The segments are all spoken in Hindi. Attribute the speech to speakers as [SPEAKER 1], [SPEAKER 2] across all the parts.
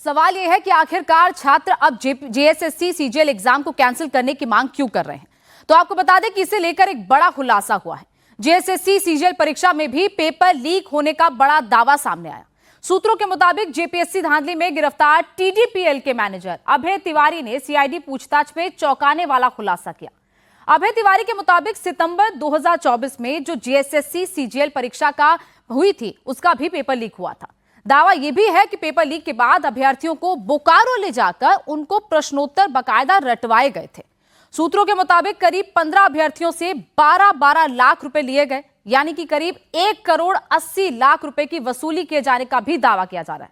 [SPEAKER 1] सवाल यह है कि आखिरकार छात्र अब जेएसएससी सीजीएल एग्जाम को कैंसिल करने की मांग क्यों कर रहे हैं। तो आपको बता दें कि इसे लेकर एक बड़ा खुलासा हुआ है। जेएसएससी सीजीएल परीक्षा में भी पेपर लीक होने का बड़ा दावा सामने आया। सूत्रों के मुताबिक जेपीएससी धांधली में गिरफ्तार टीडीपीएल के मैनेजर अभय तिवारी ने सीआईडी पूछताछ में चौंकाने वाला खुलासा किया। अभय तिवारी के मुताबिक सितंबर 2024 में जो जेएसएससी सीजीएल परीक्षा का हुई थी उसका भी पेपर लीक हुआ था। दावा यह भी है कि पेपर लीक के बाद अभ्यर्थियों को बोकारो ले जाकर उनको प्रश्नोत्तर बाकायदा रटवाए गए थे। सूत्रों के मुताबिक करीब 15 अभ्यर्थियों से 12 लाख रुपए लिए गए, यानी कि करीब 1 करोड़ 80 लाख रुपए की वसूली किए जाने का भी दावा किया जा रहा है।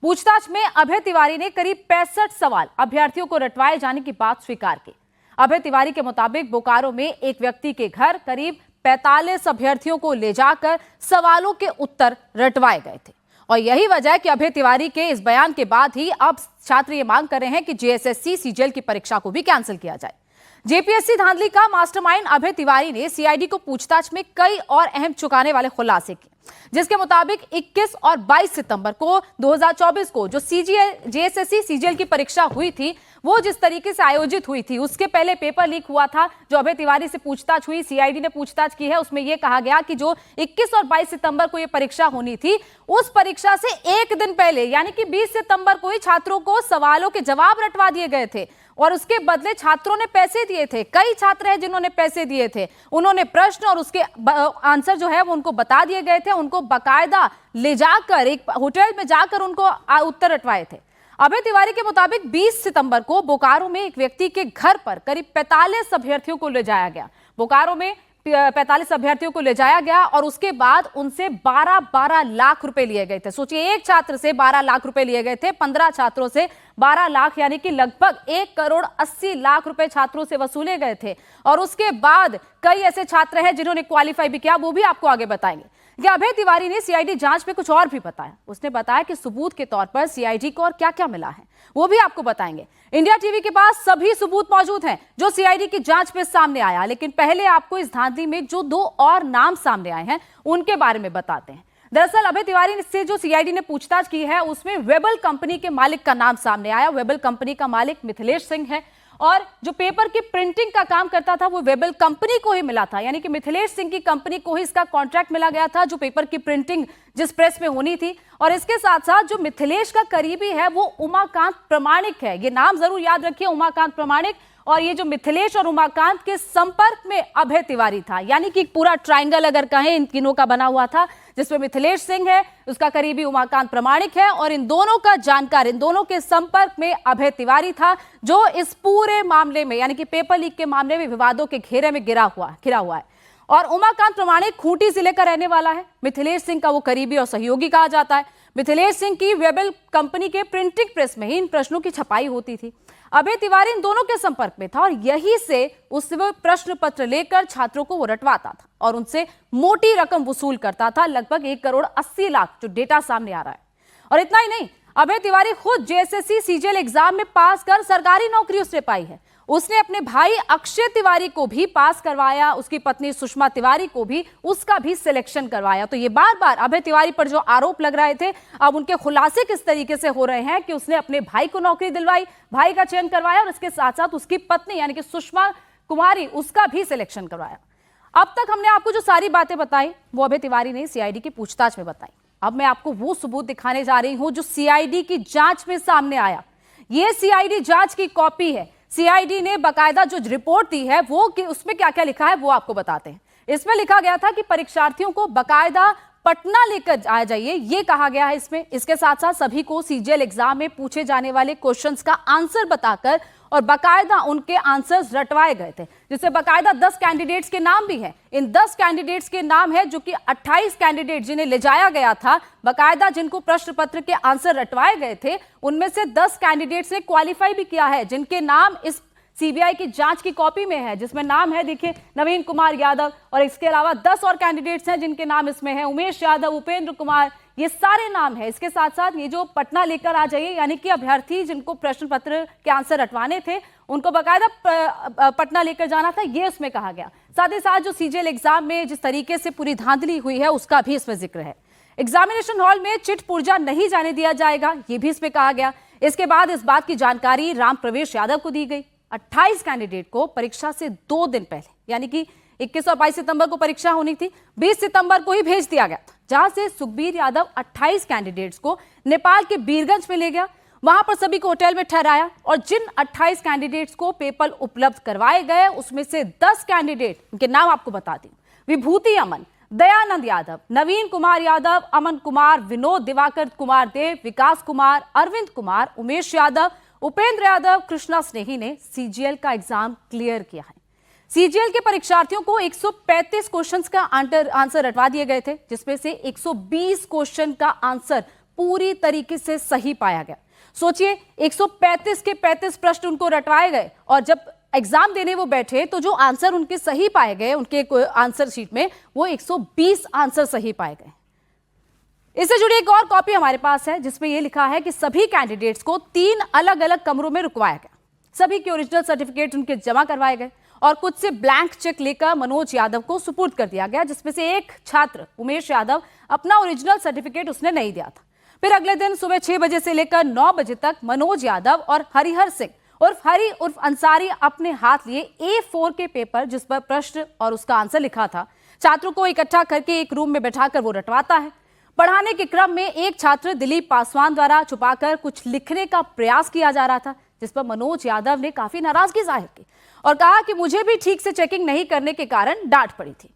[SPEAKER 1] पूछताछ में अभय तिवारी ने करीब 65 सवाल अभ्यर्थियों को रटवाए जाने की बात स्वीकार की। अभय तिवारी के मुताबिक बोकारो में एक व्यक्ति के घर करीब 45 अभ्यर्थियों को ले जाकर सवालों के उत्तर रटवाए गए थे और यही वजह है कि अभय तिवारी के इस बयान के बाद ही अब छात्र ये मांग कर रहे हैं कि जेएसएससी सीजीएल की परीक्षा को भी कैंसिल किया जाए। जेपीएससी धांधली का मास्टरमाइंड अभय तिवारी ने सीआईडी को पूछताछ में कई और अहम चौंकाने वाले खुलासे किए, जिसके मुताबिक 21 और 22 सितंबर को 2024 को जो जेएसएससी सीजीएल की परीक्षा हुई थी वो जिस तरीके से आयोजित हुई थी उसके पहले पेपर लीक हुआ था। जो अभय तिवारी से पूछताछ हुई, सीआईडी ने पूछताछ की है, उसमें यह कहा गया कि जो 21 और 22 सितंबर को यह परीक्षा होनी थी उस परीक्षा से एक दिन पहले यानी कि 20 सितंबर को ही छात्रों को सवालों के जवाब रटवा दिए गए थे और उसके बदले छात्रों ने पैसे दिए थे। कई छात्र हैं जिन्होंने पैसे दिए थे, उन्होंने प्रश्न और उसके आंसर जो है वो उनको बता दिए गए थे, उनको बाकायदा ले जाकर एक होटल में जाकर उनको उत्तर रटवाए थे। अभय तिवारी के मुताबिक 20 सितंबर को बोकारो में एक व्यक्ति के घर पर करीब 45 अभ्यर्थियों को ले जाया गया। बोकारो में 45 अभ्यर्थियों को ले जाया गया और उसके बाद उनसे 12 लाख रुपए लिए गए थे। सोचिए, एक छात्र से 12 लाख रुपए लिए गए थे, 15 छात्रों से 12 लाख यानी कि लगभग 1 करोड़ 80 लाख रुपए छात्रों से वसूले गए थे। और उसके बाद कई ऐसे छात्र हैं जिन्होंने क्वालिफाई भी किया, वो भी आपको आगे बताएंगे। अभय तिवारी ने सीआईडी जांच में कुछ और भी बताया। उसने बताया कि सबूत के तौर पर सीआईडी को और क्या क्या मिला है वो भी आपको बताएंगे। इंडिया टीवी के पास सभी सबूत मौजूद हैं जो सीआईडी की जांच में सामने आया, लेकिन पहले आपको इस धांधली में जो 2 और नाम सामने आए हैं उनके बारे में बताते हैं। दरअसल अभय तिवारी से जो सीआईडी ने पूछताछ की है उसमें वेबल कंपनी के मालिक का नाम सामने आया। वेबल कंपनी का मालिक मिथिलेश सिंह है और जो पेपर की प्रिंटिंग का काम करता था वो वेबल कंपनी को ही मिला था, यानी कि मिथिलेश सिंह की कंपनी को ही इसका कॉन्ट्रैक्ट मिला गया था जो पेपर की प्रिंटिंग जिस प्रेस में होनी थी। और इसके साथ साथ जो मिथिलेश का करीबी है वो उमाकांत प्रमाणिक है। ये नाम जरूर याद रखिए, उमाकांत प्रमाणिक। और ये जो मिथिलेश और उमाकांत के संपर्क में अभय तिवारी था, यानी कि पूरा ट्रायंगल अगर कहें इन तीनों का बना हुआ था, जिसमें मिथिलेश सिंह है, उसका करीबी उमाकांत प्रमाणिक है और इन दोनों का जानकार, इन दोनों के संपर्क में अभय तिवारी था जो इस पूरे मामले में यानी कि पेपर लीक के मामले में विवादों के घेरे में घिरा हुआ है। और उमाकांत प्रमाणिक खूंटी जिले का रहने वाला है। मिथिलेश सिंह का वो करीबी और सहयोगी कहा जाता है। मिथिलेश सिंह की वेबल कंपनी के प्रिंटिंग प्रेस में ही इन प्रश्नों की छपाई होती थी। अभय तिवारी इन दोनों के संपर्क में था और यही से उससे प्रश्न पत्र लेकर छात्रों को वो रटवाता था और उनसे मोटी रकम वसूल करता था, लगभग 1 करोड़ 80 लाख, जो डेटा सामने आ रहा है। और इतना ही नहीं, अभय तिवारी खुद जेएसएससी सीजीएल एग्जाम में पास कर सरकारी नौकरी उसने पाई है। उसने अपने भाई अक्षय तिवारी को भी पास करवाया, उसकी पत्नी सुषमा तिवारी को भी, उसका भी सिलेक्शन करवाया। तो ये बार बार अभय तिवारी पर जो आरोप लग रहे थे, अब उनके खुलासे किस तरीके से हो रहे हैं कि उसने अपने भाई को नौकरी दिलवाई, भाई का चयन करवाया और इसके साथ साथ उसकी पत्नी यानी कि सुषमा कुमारी, उसका भी सिलेक्शन करवाया। अब तक हमने आपको जो सारी बातें बताई वो अभय तिवारी ने सीआईडी की पूछताछ में बताई। अब मैं आपको वो सबूत दिखाने जा रही हूं जो सीआईडी की जांच में सामने आया। ये सीआईडी जांच की कॉपी है। सीआईडी ने बाकायदा जो रिपोर्ट दी है वो कि उसमें क्या क्या लिखा है वो आपको बताते हैं। इसमें लिखा गया था कि परीक्षार्थियों को बाकायदा पटना लेकर आ जाइए, ये कहा गया है इसमें। इसके साथ साथ सभी को सीजीएल एग्जाम में पूछे जाने वाले क्वेश्चंस का आंसर बताकर और बाकायदा उनके आंसर्स रटवाए गए थे, जिससे बाकायदा 10 कैंडिडेट्स के नाम भी हैं। इन 10 कैंडिडेट्स के नाम है जो कि 28 कैंडिडेट जिन्हें ले जाया गया था, बाकायदा जिनको प्रश्न पत्र के आंसर रटवाए गए थे, उनमें से 10 कैंडिडेट्स ने क्वालिफाई भी किया है, जिनके नाम इस सीबीआई की जांच की कॉपी में है, जिसमें नाम है देखिए नवीन कुमार यादव। और इसके अलावा 10 और कैंडिडेट्स हैं जिनके नाम इसमें है, उमेश यादव, उपेंद्र कुमार, ये सारे नाम है। इसके साथ साथ ये जो पटना लेकर आ जाइए, यानी कि अभ्यर्थी जिनको प्रश्न पत्र के आंसर रटवाने थे उनको बाकायदा पटना लेकर जाना था, ये उसमें कहा गया। साथ ही साथ जो सीजीएल एग्जाम में जिस तरीके से पूरी धांधली हुई है उसका भी इसमें जिक्र है। एग्जामिनेशन हॉल में चिट पुर्जा नहीं जाने दिया जाएगा, ये भी इसमें कहा गया। इसके बाद इस बात की जानकारी राम प्रवेश यादव को दी गई। 28 कैंडिडेट को परीक्षा से 2 दिन पहले यानी कि 21 और 22 सितंबर को परीक्षा होनी थी, 20 सितंबर को ही भेज दिया गया था, जहां से सुखबीर यादव 28 कैंडिडेट्स को नेपाल के बीरगंज में ले गया। वहां पर सभी को होटल में ठहराया और जिन 28 कैंडिडेट्स को पेपर उपलब्ध करवाए गए उसमें से 10 कैंडिडेट, उनके नाम आपको बता दी, विभूति अमन, दयानंद यादव, नवीन कुमार यादव, अमन कुमार, विनोद दिवाकर कुमार देव, विकास कुमार, अरविंद कुमार, उमेश यादव, उपेंद्र यादव, कृष्णा स्नेही ने सीजीएल का एग्जाम क्लियर किया है। सीजीएल के परीक्षार्थियों को 135 क्वेश्चंस का आंसर रटवा दिए गए थे, जिसमें से 120 क्वेश्चन का आंसर पूरी तरीके से सही पाया गया। सोचिए, 135 के 35 प्रश्न उनको रटवाए गए और जब एग्जाम देने वो बैठे तो जो आंसर उनके सही पाए गए, उनके आंसर शीट में वो 120 आंसर सही पाए गए। इससे जुड़ी एक और कॉपी हमारे पास है, जिसमें यह लिखा है कि सभी कैंडिडेट्स को 3 अलग अलग कमरों में रुकवाया गया। सभी के ओरिजिनल सर्टिफिकेट उनके जमा करवाए गए और कुछ से ब्लैंक चेक लेकर मनोज यादव को सुपुर्द कर दिया गया, जिसमें से एक छात्र उमेश यादव अपना ओरिजिनल सर्टिफिकेट उसने नहीं दिया था। फिर अगले दिन सुबह 6 बजे से लेकर 9 बजे तक मनोज यादव और हरिहर सिंह उर्फ हरी उर्फ अंसारी अपने हाथ लिए A4 के पेपर, जिस पर प्रश्न और उसका आंसर लिखा था, छात्रों को इकट्ठा करके एक रूम में बैठाकर वो रटवाता है। पढ़ाने के क्रम में एक छात्र दिलीप पासवान द्वारा छुपाकर कुछ लिखने का प्रयास किया जा रहा था, जिस पर मनोज यादव ने काफी नाराजगी जाहिर की और कहा कि मुझे भी ठीक से चेकिंग नहीं करने के कारण डांट पड़ी थी।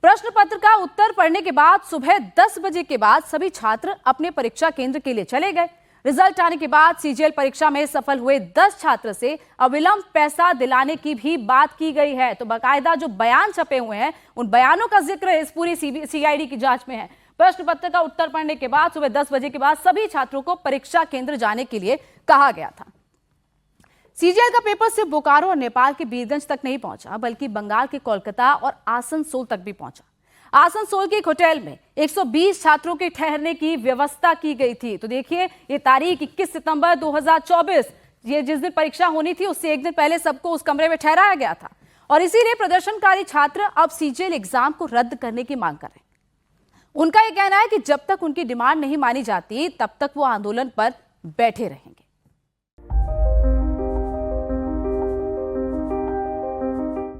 [SPEAKER 1] प्रश्न पत्र का उत्तर पढ़ने के बाद सुबह 10 बजे के बाद सभी छात्र अपने परीक्षा केंद्र के लिए चले गए। रिजल्ट आने के बाद सीजीएल परीक्षा में सफल हुए 10 छात्र से अविलंब पैसा दिलाने की भी बात की गई है। तो बाकायदा जो बयान छपे हुए हैं, उन बयानों का जिक्र इस पूरी सीआईडी की जांच में है। प्रश्न पत्र का उत्तर पढ़ने के बाद सुबह 10 बजे के बाद सभी छात्रों को परीक्षा केंद्र जाने के लिए कहा गया था। सीजीएल का पेपर सिर्फ बोकारो और नेपाल के बीरगंज तक नहीं पहुंचा, बल्कि बंगाल के कोलकाता और आसनसोल तक भी पहुंचा। आसनसोल के एक होटल में 120 छात्रों के ठहरने की व्यवस्था की गई थी। तो देखिए, ये तारीख 21 सितंबर 2024, ये जिस दिन परीक्षा होनी थी उससे एक दिन पहले सबको उस कमरे में ठहराया गया था और इसीलिए प्रदर्शनकारी छात्र अब सीजीएल एग्जाम को रद्द करने की मांग कर रहे हैं। उनका यह कहना है कि जब तक उनकी डिमांड नहीं मानी जाती तब तक वो आंदोलन पर बैठे रहेंगे।